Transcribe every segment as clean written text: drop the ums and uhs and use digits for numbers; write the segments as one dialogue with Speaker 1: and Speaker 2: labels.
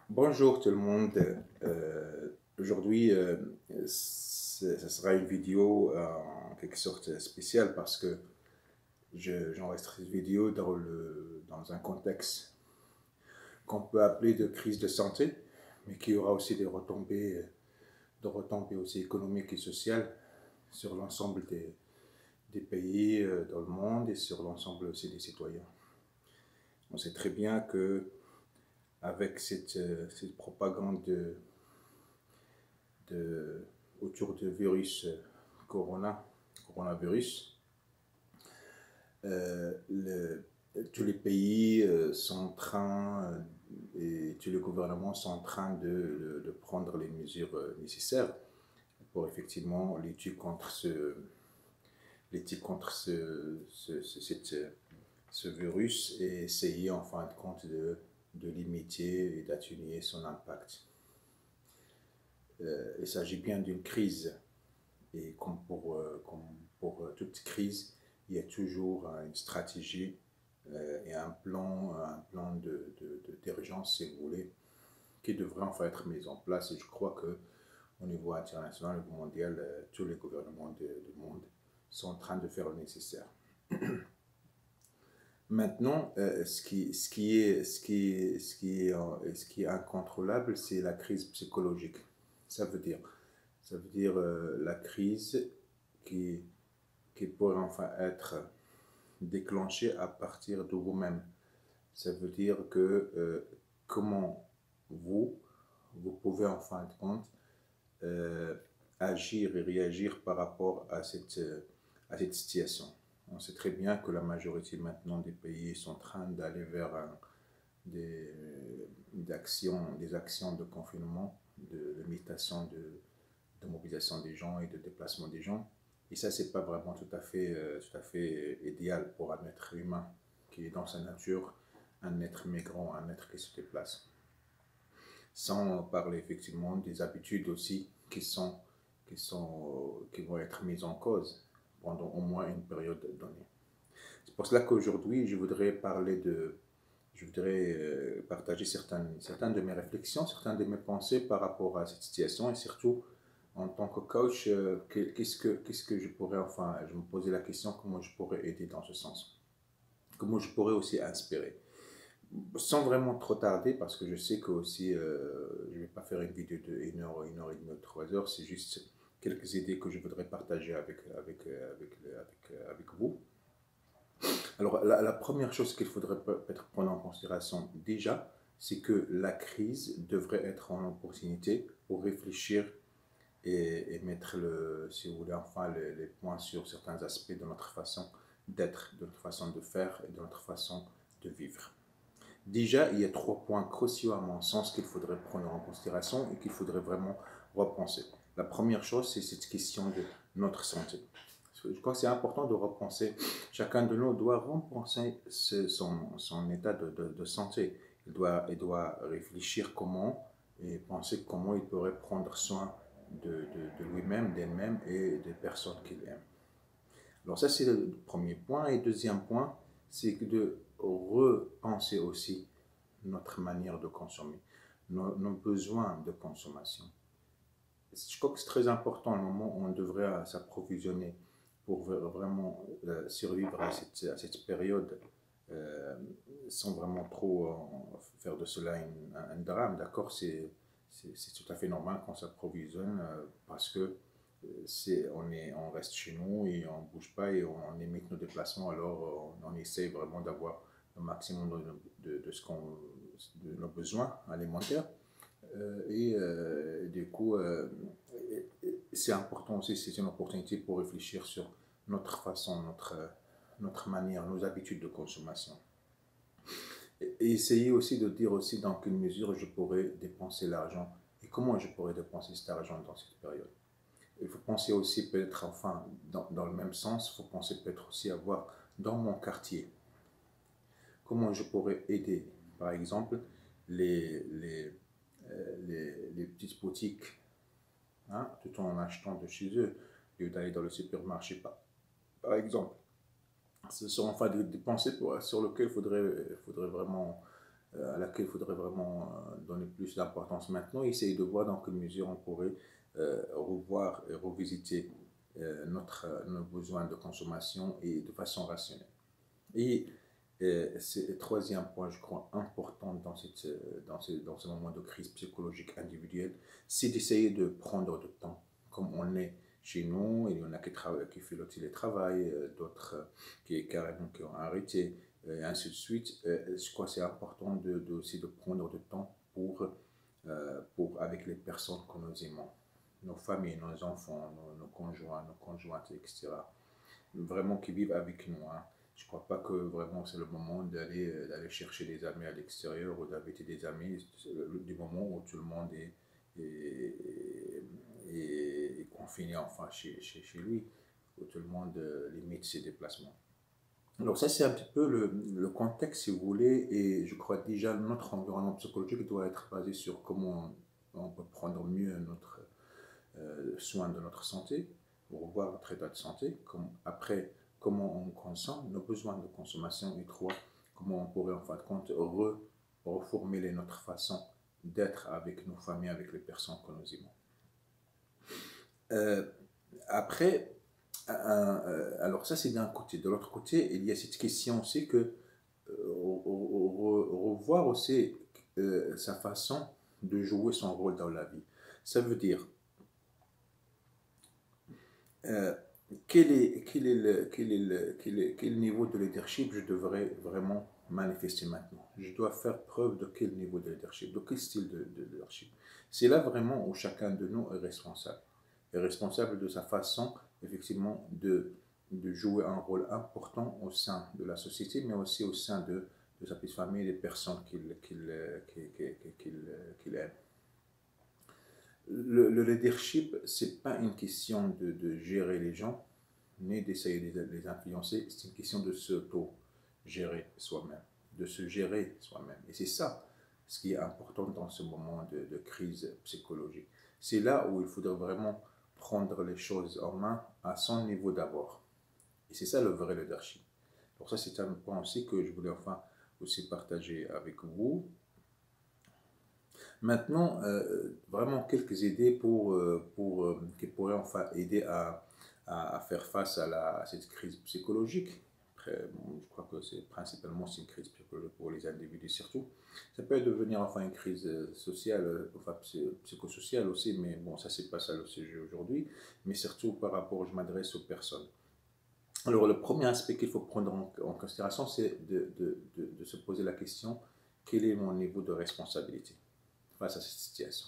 Speaker 1: Bonjour tout le monde. Aujourd'hui, ce sera une vidéo en quelque sorte spéciale parce que j'enregistre cette vidéo dans un contexte qu'on peut appeler de crise de santé, mais qui aura aussi des retombées aussi économiques et sociales sur l'ensemble des pays dans le monde et sur l'ensemble aussi des citoyens. On sait très bien que avec cette propagande de, autour du virus coronavirus, le, tous les pays sont en train et tous les gouvernements sont en train de prendre les mesures nécessaires pour effectivement lutter contre ce virus et essayer en fin de compte de limiter et d'atténuer son impact. Il s'agit bien d'une crise et comme pour toute crise, il y a toujours une stratégie et un plan d'urgence, si vous voulez, qui devrait enfin être mis en place. Et je crois qu'au niveau international, au niveau mondial, tous les gouvernements du monde sont en train de faire le nécessaire. Maintenant, ce qui est incontrôlable, c'est la crise psychologique. Ça veut dire, ça veut dire la crise qui, qui pourrait enfin être déclenchée à partir de vous-même. Ça veut dire que comment vous, vous pouvez en fin de compte euh, agir et réagir par rapport à cette situation. On sait très bien que la majorité maintenant des pays sont en train d'aller vers des actions de confinement, de limitation de mobilisation des gens et de déplacement des gens. Et ça, c'est pas vraiment tout à fait idéal pour un être humain qui est dans sa nature, un être migrant, un être qui se déplace. Sans parler effectivement des habitudes aussi qui vont être mises en cause pendant au moins une période donnée. C'est pour cela qu'aujourd'hui, je voudrais partager certaines de mes réflexions, certaines de mes pensées par rapport à cette situation et surtout en tant que coach, qu'est-ce que je pourrais, enfin, je me posais la question, comment je pourrais aider dans ce sens, comment je pourrais aussi inspirer. Sans vraiment trop tarder, parce que je sais que aussi, je ne vais pas faire une vidéo de 1 heure et demie, 3 heures, c'est juste quelques idées que je voudrais partager avec vous. Alors, la première chose qu'il faudrait peut-être prendre en considération déjà, c'est que la crise devrait être une opportunité pour réfléchir et mettre, si vous voulez, enfin, les points sur certains aspects de notre façon d'être, de notre façon de faire et de notre façon de vivre. Déjà, il y a 3 points cruciaux à mon sens qu'il faudrait prendre en considération et qu'il faudrait vraiment repenser. La première chose, c'est cette question de notre santé. Je crois que c'est important de repenser. Chacun de nous doit repenser son état de santé. Il doit réfléchir comment et penser comment il pourrait prendre soin de lui-même, d'elle-même et des personnes qu'il aime. Alors ça, c'est le premier point. Et deuxième point, c'est de repenser aussi notre manière de consommer, nos besoins de consommation. Je crois que c'est très important le moment où on devrait s'approvisionner pour vraiment survivre à cette période sans vraiment trop faire de cela un drame. D'accord, c'est tout à fait normal qu'on s'approvisionne parce que on reste chez nous et on ne bouge pas et on limite nos déplacements, alors on essaye vraiment d'avoir le maximum de nos besoins alimentaires. Du coup, c'est important aussi, c'est une opportunité pour réfléchir sur notre façon, notre manière, nos habitudes de consommation. Et essayer aussi de dire aussi dans quelle mesure je pourrais dépenser l'argent et comment je pourrais dépenser cet argent dans cette période. Il faut penser aussi peut-être, enfin, dans le même sens, il faut penser peut-être aussi à voir dans mon quartier, comment je pourrais aider, par exemple, les, les, les petites boutiques, hein, tout en achetant de chez eux, au lieu d'aller dans le supermarché, par exemple. Ce sont enfin des pensées sur lesquelles il faudrait vraiment à laquelle il faudrait vraiment donner plus d'importance maintenant, essayer de voir dans quelle mesure on pourrait revoir et revisiter nos besoins de consommation et de façon rationnelle. Et c'est le troisième point, je crois, important dans ce moment de crise psychologique individuelle, c'est d'essayer de prendre du temps, comme on est chez nous. Il y en a qui font le télétravail, d'autres qui ont arrêté, et ainsi de suite. Je crois que c'est important aussi de prendre du temps avec les personnes que nous aimons, nos familles, nos enfants, nos conjoints, nos conjointes, etc. Vraiment qui vivent avec nous. Hein. Je ne crois pas que vraiment c'est le moment d'aller chercher des amis à l'extérieur ou d'inviter des amis du moment où tout le monde est confiné enfin chez lui, où tout le monde limite ses déplacements. Donc ça c'est un petit peu le contexte si vous voulez, et je crois déjà notre environnement psychologique doit être basé sur comment on peut prendre mieux notre soin de notre santé, revoir notre état de santé, après comment on consomme, nos besoins de consommation, et trois, comment on pourrait en fin de compte reformuler notre façon d'être avec nos familles, avec les personnes que nous aimons. Après, alors ça c'est d'un côté. De l'autre côté, il y a cette question aussi que revoir aussi sa façon de jouer son rôle dans la vie. Ça veut dire quel niveau de leadership je devrais vraiment manifester maintenant. Je dois faire preuve de quel niveau de leadership, de quel style de leadership. C'est là vraiment où chacun de nous est responsable. Est responsable de sa façon, effectivement, de jouer un rôle important au sein de la société, mais aussi au sein de sa petite famille, des personnes qu'il aime. Le leadership, ce n'est pas une question de gérer les gens, ni d'essayer de les influencer, c'est une question de s'auto-gérer soi-même, de se gérer soi-même. Et c'est ça ce qui est important dans ce moment de crise psychologique. C'est là où il faudrait vraiment prendre les choses en main à son niveau d'abord. Et c'est ça le vrai leadership. Pour ça, c'est un point aussi que je voulais enfin aussi partager avec vous. Maintenant, vraiment quelques idées qui pourraient enfin aider à faire face à cette crise psychologique. Après, bon, je crois que c'est principalement une crise psychologique pour les individus surtout. Ça peut devenir enfin une crise sociale, enfin psychosociale aussi, mais bon, ça c'est pas ça le sujet aujourd'hui. Mais surtout par rapport, je m'adresse aux personnes. Alors le premier aspect qu'il faut prendre en considération, c'est de se poser la question, quel est mon niveau de responsabilité face à cette situation?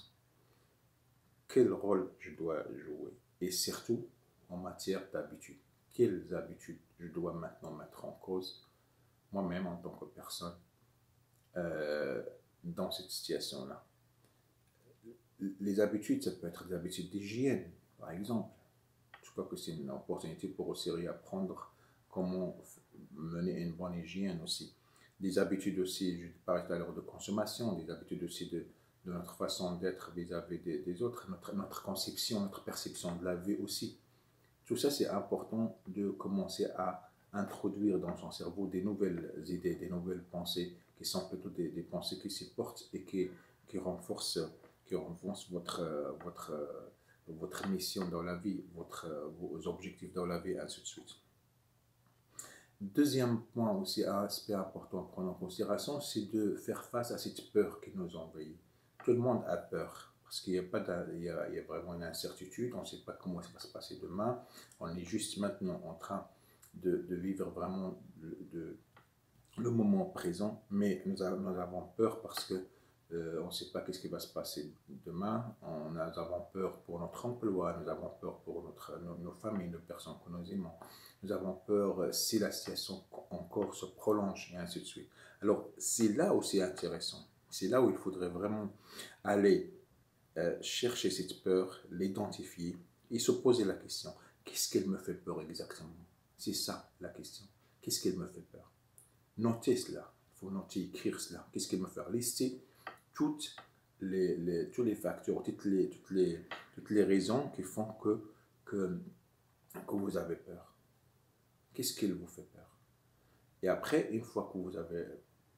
Speaker 1: Quel rôle je dois jouer? Et surtout, en matière d'habitude. Quelles habitudes je dois maintenant mettre en cause, moi-même en tant que personne, dans cette situation-là? Les habitudes, ça peut être des habitudes d'hygiène, par exemple. Je crois que c'est une opportunité pour aussi apprendre comment mener une bonne hygiène aussi. Des habitudes aussi, je parlais tout à l'heure de consommation, des habitudes aussi de notre façon d'être vis-à-vis des autres, notre conception, notre perception de la vie aussi. Tout ça, c'est important de commencer à introduire dans son cerveau des nouvelles idées, des nouvelles pensées, qui sont plutôt des pensées qui s'y portent et qui renforcent votre mission dans la vie, vos objectifs dans la vie, ainsi de suite. Deuxième point aussi, un aspect important à prendre en considération, c'est de faire face à cette peur qui nous envahit. Tout le monde a peur, parce qu'il y a vraiment une incertitude, on ne sait pas comment ça va se passer demain, on est juste maintenant en train de vivre vraiment le moment présent, mais nous avons peur parce que on ne sait pas qu'est-ce qui va se passer demain, nous avons peur pour notre emploi, nous avons peur pour nos familles, nos personnes que nous aimons, nous avons peur si la situation encore se prolonge et ainsi de suite. Alors c'est là où c'est intéressant, c'est là où il faudrait vraiment aller chercher cette peur, l'identifier et se poser la question, qu'est-ce qu'elle me fait peur exactement? C'est ça la question, qu'est-ce qu'elle me fait peur? Notez cela, il faut noter, écrire cela, qu'est-ce qu'elle me fait peur? Lister tous les facteurs, toutes les raisons qui font que vous avez peur. Qu'est-ce qui vous fait peur? Et après, une fois que vous avez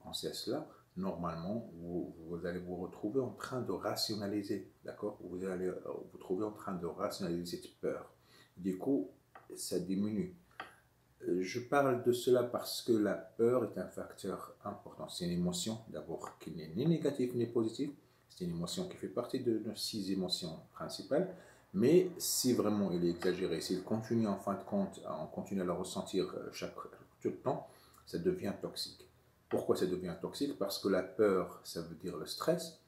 Speaker 1: pensé à cela, normalement, vous allez vous retrouver en train de rationaliser, d'accord? Vous allez vous trouver en train de rationaliser cette peur. Du coup, ça diminue. Je parle de cela parce que la peur est un facteur important. C'est une émotion, d'abord, qui n'est ni négative ni positive. C'est une émotion qui fait partie de nos 6 émotions principales. Mais si vraiment il est exagéré, s'il continue en fin de compte, on continue à le ressentir tout le temps, ça devient toxique. Pourquoi ça devient toxique? Parce que la peur, ça veut dire le stress.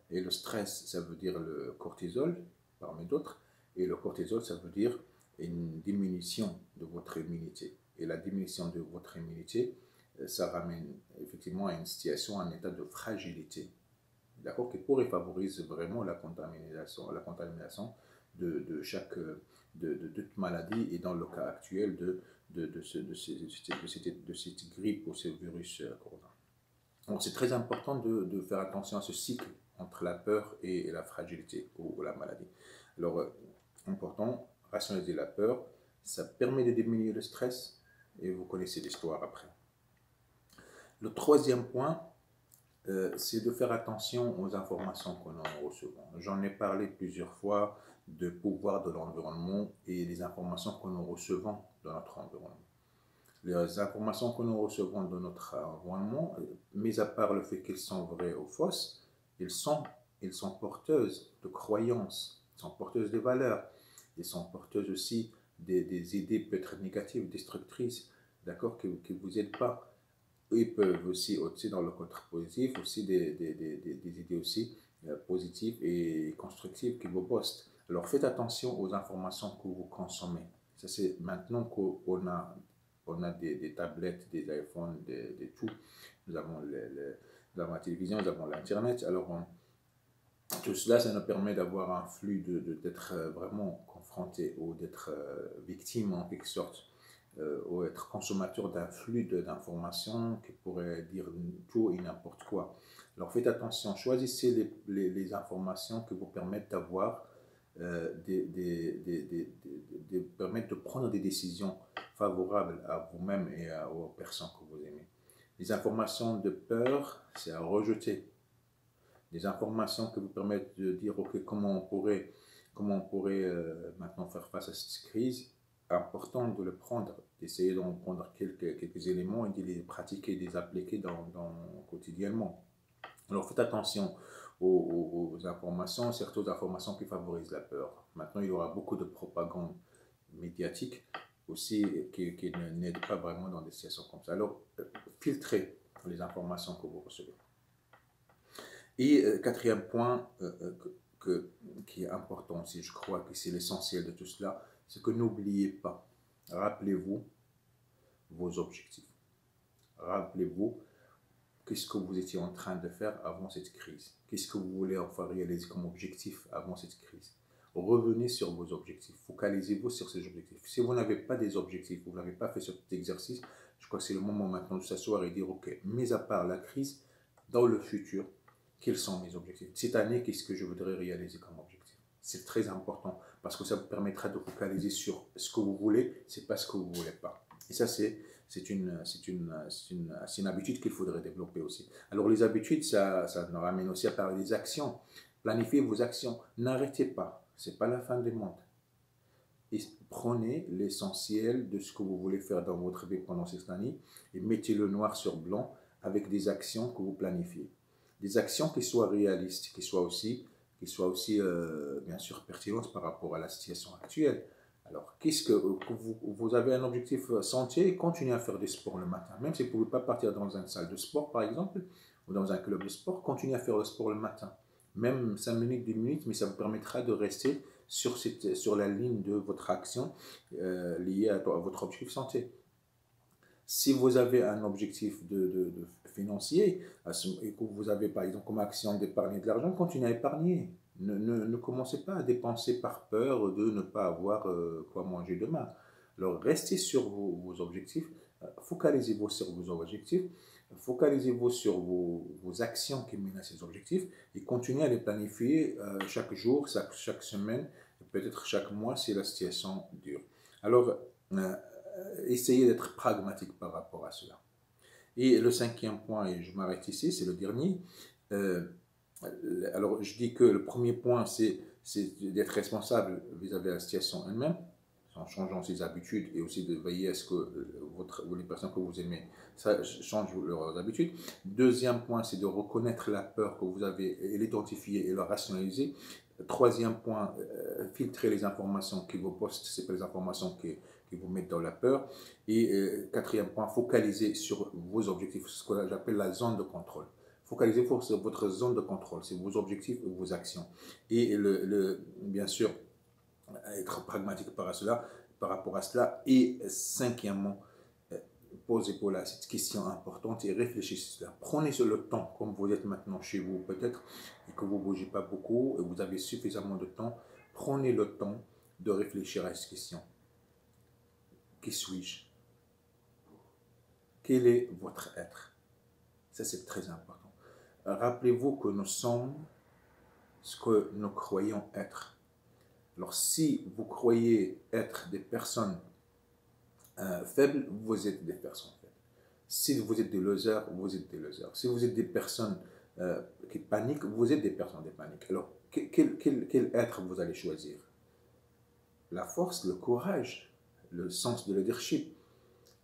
Speaker 1: Et le stress, ça veut dire le cortisol, parmi d'autres. Et le cortisol, ça veut dire une diminution de votre immunité. Et la diminution de votre immunité, ça ramène effectivement à une situation, à un état de fragilité, d'accord, qui pourrait favoriser vraiment la contamination de toute maladie, et dans le cas actuel de cette grippe ou ce virus corona. Donc c'est très important de faire attention à ce cycle entre la peur et la fragilité ou la maladie. Alors, important, rationaliser la peur, ça permet de diminuer le stress, et vous connaissez l'histoire après. Le troisième point, c'est de faire attention aux informations que nous recevons. J'en ai parlé plusieurs fois de pouvoir de l'environnement et des informations que nous recevons dans notre environnement. Les informations que nous recevons de notre environnement, mis à part le fait qu'elles sont vraies ou fausses, elles sont porteuses de croyances, elles sont porteuses de valeurs, elles sont porteuses aussi des idées peut-être négatives, destructrices, d'accord, qui ne vous aident pas. Ils peuvent aussi dans le côté positif, aussi des idées aussi positives et constructives qui vous boostent. Alors faites attention aux informations que vous consommez. Ça, c'est maintenant qu'on a des tablettes, des iPhones, des tout. Nous avons la télévision, nous avons l'Internet. Alors, tout cela, ça nous permet d'avoir un flux, d'être vraiment confronté ou d'être victime en quelque sorte, ou être consommateur d'un flux d'informations qui pourrait dire tout et n'importe quoi. Alors faites attention, choisissez les informations qui vous permettent d'avoir, permettent de prendre des décisions favorables à vous-même et aux personnes que vous aimez. Les informations de peur, c'est à rejeter. Des informations qui vous permettent de dire ok, comment on pourrait maintenant faire face à cette crise. Important de le prendre, d'essayer d'en prendre quelques éléments et de les pratiquer, de les appliquer quotidiennement. Alors faites attention aux informations, surtout aux informations qui favorisent la peur. Maintenant, il y aura beaucoup de propagande médiatique aussi qui n'aide pas vraiment dans des situations comme ça. Alors, filtrez les informations que vous recevez. Et quatrième point qui est important aussi, je crois que c'est l'essentiel de tout cela, c'est que n'oubliez pas, rappelez-vous vos objectifs. Rappelez-vous qu'est-ce que vous étiez en train de faire avant cette crise. Qu'est-ce que vous voulez enfin réaliser comme objectif avant cette crise. Revenez sur vos objectifs, focalisez-vous sur ces objectifs. Si vous n'avez pas des objectifs, vous n'avez pas fait cet exercice, je crois que c'est le moment maintenant de s'asseoir et dire ok, mis à part la crise, dans le futur, quels sont mes objectifs? Cette année, qu'est-ce que je voudrais réaliser comme objectif? C'est très important parce que ça vous permettra de focaliser sur ce que vous voulez, c'est pas ce que vous ne voulez pas. Et ça, c'est une habitude qu'il faudrait développer aussi. Alors les habitudes, ça nous ramène aussi à parler des actions. Planifiez vos actions. N'arrêtez pas. Ce n'est pas la fin du monde. Et prenez l'essentiel de ce que vous voulez faire dans votre vie pendant cette année et mettez-le noir sur blanc avec des actions que vous planifiez. Des actions qui soient réalistes, qui soient aussi bien sûr pertinentes par rapport à la situation actuelle. Alors, qu'est-ce que vous avez un objectif santé, continuez à faire du sport le matin. Même si vous ne pouvez pas partir dans une salle de sport, par exemple, ou dans un club de sport, continuez à faire le sport le matin. Même 5 minutes, 10 minutes, mais ça vous permettra de rester sur la ligne de votre action liée à votre objectif santé. Si vous avez un objectif financier et que vous avez par exemple comme action d'épargner de l'argent, continuez à épargner. Ne commencez pas à dépenser par peur de ne pas avoir quoi manger demain. Alors restez sur vos objectifs, focalisez-vous sur vos objectifs, focalisez-vous sur vos actions qui mènent à ces objectifs et continuez à les planifier chaque jour, chaque semaine, peut-être chaque mois si la situation dure. Alors, essayez d'être pragmatique par rapport à cela. Et le cinquième point, et je m'arrête ici, c'est le dernier. Euh, alors, je dis que le premier point, c'est d'être responsable vis-à-vis de la situation elle-même, en changeant ses habitudes et aussi de veiller à ce que les personnes que vous aimez ça changent leurs habitudes. Deuxième point, c'est de reconnaître la peur que vous avez et l'identifier et la rationaliser. Troisième point, filtrer les informations qui vous postent, c'est pas les informations qui vous mettent dans la peur. Et quatrième point, focaliser sur vos objectifs, ce que j'appelle la zone de contrôle. Focalisez sur votre zone de contrôle, c'est vos objectifs et vos actions. Et bien sûr, être pragmatique par rapport à cela. Et cinquièmement, posez-vous là cette question importante et réfléchissez à cela. Prenez le temps, comme vous êtes maintenant chez vous peut-être, et que vous ne bougez pas beaucoup, et vous avez suffisamment de temps, prenez le temps de réfléchir à cette question. Qui suis-je? Quel est votre être? Ça, c'est très important. Rappelez-vous que nous sommes ce que nous croyons être. Alors, si vous croyez être des personnes faibles, vous êtes des personnes faibles. Si vous êtes des losers, vous êtes des losers. Si vous êtes des personnes qui paniquent, vous êtes des personnes qui paniquent. Alors, quel être vous allez choisir? La force, le courage, le sens de leadership,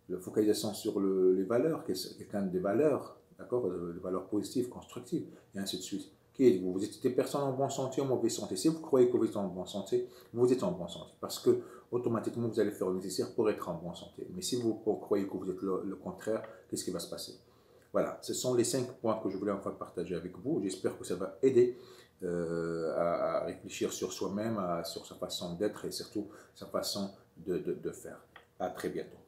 Speaker 1: la focalisation sur les valeurs, quelqu'un des valeurs, d'accord, des valeurs positives, constructives, et ainsi de suite. Qui êtes-vous? Vous êtes des personnes en bonne santé ou en mauvaise santé? Si vous croyez que vous êtes en bonne santé, vous êtes en bonne santé. Parce que automatiquement, vous allez faire le nécessaire pour être en bonne santé. Mais si vous croyez que vous êtes le contraire, qu'est-ce qui va se passer? Voilà, ce sont les 5 points que je voulais enfin partager avec vous. J'espère que ça va aider à réfléchir sur soi-même, sur sa façon d'être et surtout sa façon de faire. À très bientôt.